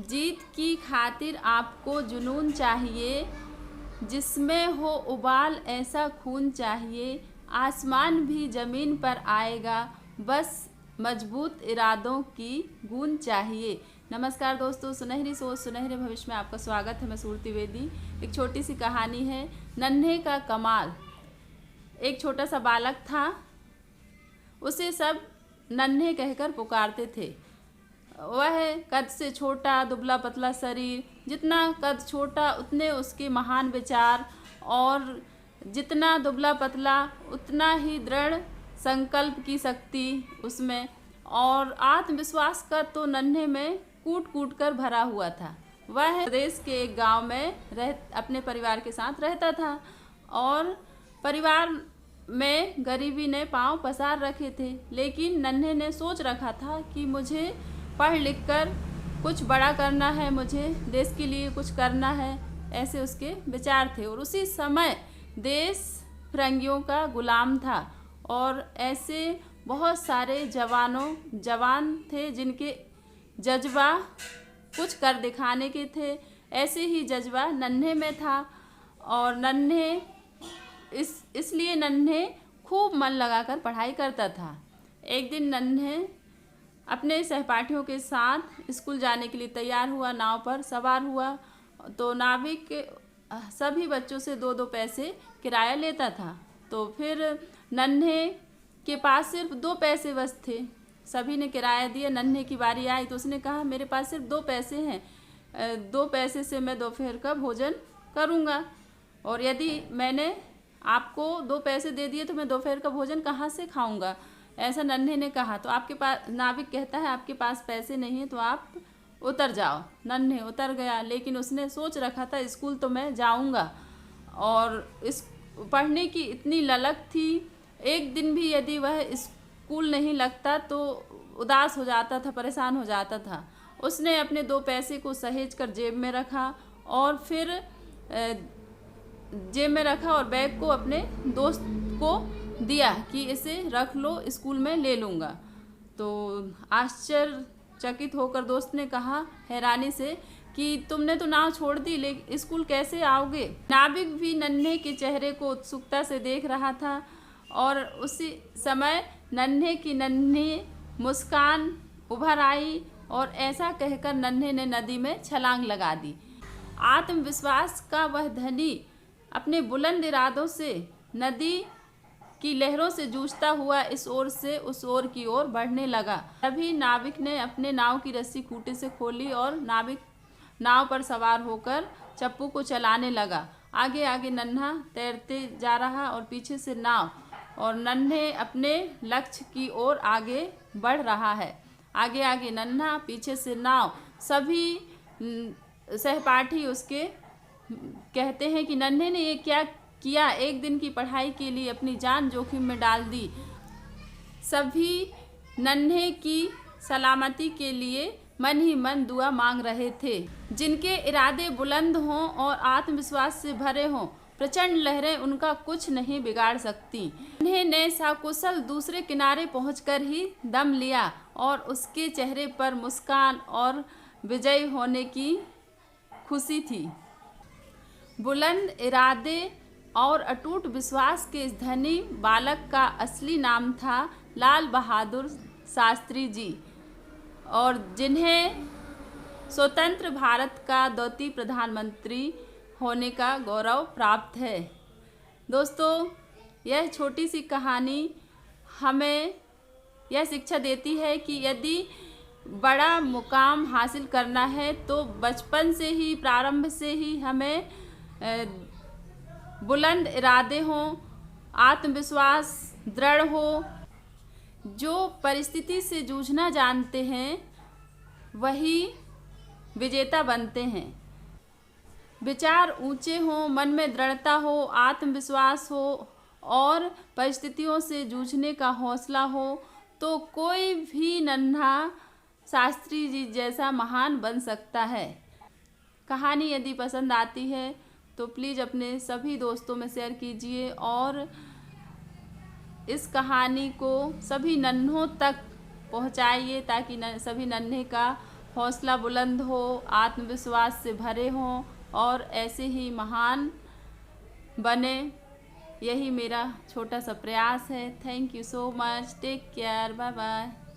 जीत की खातिर आपको जुनून चाहिए, जिसमें हो उबाल ऐसा खून चाहिए, आसमान भी ज़मीन पर आएगा, बस मजबूत इरादों की गूंज चाहिए। नमस्कार दोस्तों, सुनहरी सोच सुनहरे भविष्य में आपका स्वागत है। मैं सूरती वेदी। एक छोटी सी कहानी है, नन्हे का कमाल। एक छोटा सा बालक था, उसे सब नन्हे कहकर पुकारते थे। वह कद से छोटा, दुबला पतला शरीर, जितना कद छोटा उतने उसके महान विचार, और जितना दुबला पतला उतना ही दृढ़ संकल्प की शक्ति उसमें, और आत्मविश्वास का तो नन्हे में कूट कूट कर भरा हुआ था। वह प्रदेश के एक गांव में अपने परिवार के साथ रहता था, और परिवार में गरीबी ने पांव पसार रखे थे। लेकिन नन्हे ने सोच रखा था कि मुझे पढ़ लिख कर कुछ बड़ा करना है, मुझे देश के लिए कुछ करना है, ऐसे उसके विचार थे। और उसी समय देश फिरंगियों का गुलाम था, और ऐसे बहुत सारे जवान थे जिनके जज्बा कुछ कर दिखाने के थे। ऐसे ही जज्बा नन्हे में था, और नन्हे इसलिए नन्हे खूब मन लगाकर पढ़ाई करता था। एक दिन नन्हे अपने सहपाठियों के साथ स्कूल जाने के लिए तैयार हुआ, नाव पर सवार हुआ। तो नाविक सभी बच्चों से 2-2 पैसे किराया लेता था। तो फिर नन्हे के पास सिर्फ 2 पैसे बस थे। सभी ने किराया दिया। नन्हे की बारी आई तो उसने कहा, मेरे पास सिर्फ 2 पैसे हैं, 2 पैसे से मैं दोपहर का भोजन करूँगा, और यदि मैंने आपको 2 पैसे दे दिए तो मैं दोपहर का भोजन कहाँ से खाऊंगा, ऐसा नन्हे ने कहा। तो आपके पास, नाविक कहता है, आपके पास पैसे नहीं है तो आप उतर जाओ। नन्हे उतर गया, लेकिन उसने सोच रखा था स्कूल तो मैं जाऊंगा, और इस पढ़ने की इतनी ललक थी। एक दिन भी यदि वह स्कूल नहीं लगता तो उदास हो जाता था, परेशान हो जाता था। उसने अपने 2 पैसे को सहेज कर जेब में रखा, और फिर जेब में रखा और बैग को अपने दोस्त को दिया कि इसे रख लो, स्कूल में ले लूँगा। तो आश्चर्यचकित होकर दोस्त ने कहा हैरानी से कि तुमने तो नाव छोड़ दी, लेकिन स्कूल कैसे आओगे? नाविक भी नन्हे के चेहरे को उत्सुकता से देख रहा था, और उसी समय नन्हे की नन्ही मुस्कान उभर आई, और ऐसा कहकर नन्हे ने नदी में छलांग लगा दी। आत्मविश्वास का वह धनी अपने बुलंद इरादों से नदी की लहरों से जूझता हुआ इस ओर से उस ओर की ओर बढ़ने लगा। तभी नाविक ने अपने नाव की रस्सी खूंटे से खोली, और नाविक नाव पर सवार होकर चप्पू को चलाने लगा। आगे आगे नन्हा तैरते जा रहा, और पीछे से नाव, और नन्हे अपने लक्ष्य की ओर आगे बढ़ रहा है। आगे आगे नन्हा, पीछे से नाव। सभी सहपाठी उसके कहते हैं कि नन्हे ने ये क्या किया, एक दिन की पढ़ाई के लिए अपनी जान जोखिम में डाल दी। सभी नन्हे की सलामती के लिए मन ही मन दुआ मांग रहे थे। जिनके इरादे बुलंद हों और आत्मविश्वास से भरे हों, प्रचंड लहरें उनका कुछ नहीं बिगाड़ सकती। नन्हे ने सकुशल दूसरे किनारे पहुंचकर ही दम लिया, और उसके चेहरे पर मुस्कान और विजयी होने की खुशी थी। बुलंद इरादे और अटूट विश्वास के इस धनी बालक का असली नाम था लाल बहादुर शास्त्री जी, और जिन्हें स्वतंत्र भारत का 2य प्रधानमंत्री होने का गौरव प्राप्त है। दोस्तों, यह छोटी सी कहानी हमें यह शिक्षा देती है कि यदि बड़ा मुकाम हासिल करना है तो बचपन से ही, प्रारंभ से ही हमें बुलंद इरादे हों, आत्मविश्वास दृढ़ हो। जो परिस्थिति से जूझना जानते हैं वही विजेता बनते हैं। विचार ऊंचे हों, मन में दृढ़ता हो, आत्मविश्वास हो, और परिस्थितियों से जूझने का हौसला हो, तो कोई भी नन्हा शास्त्री जी जैसा महान बन सकता है। कहानी यदि पसंद आती है तो प्लीज़ अपने सभी दोस्तों में शेयर कीजिए, और इस कहानी को सभी नन्हों तक पहुंचाइए, ताकि सभी नन्हे का हौसला बुलंद हो, आत्मविश्वास से भरे हों और ऐसे ही महान बने। यही मेरा छोटा सा प्रयास है। Thank you so much. Take care. Bye bye.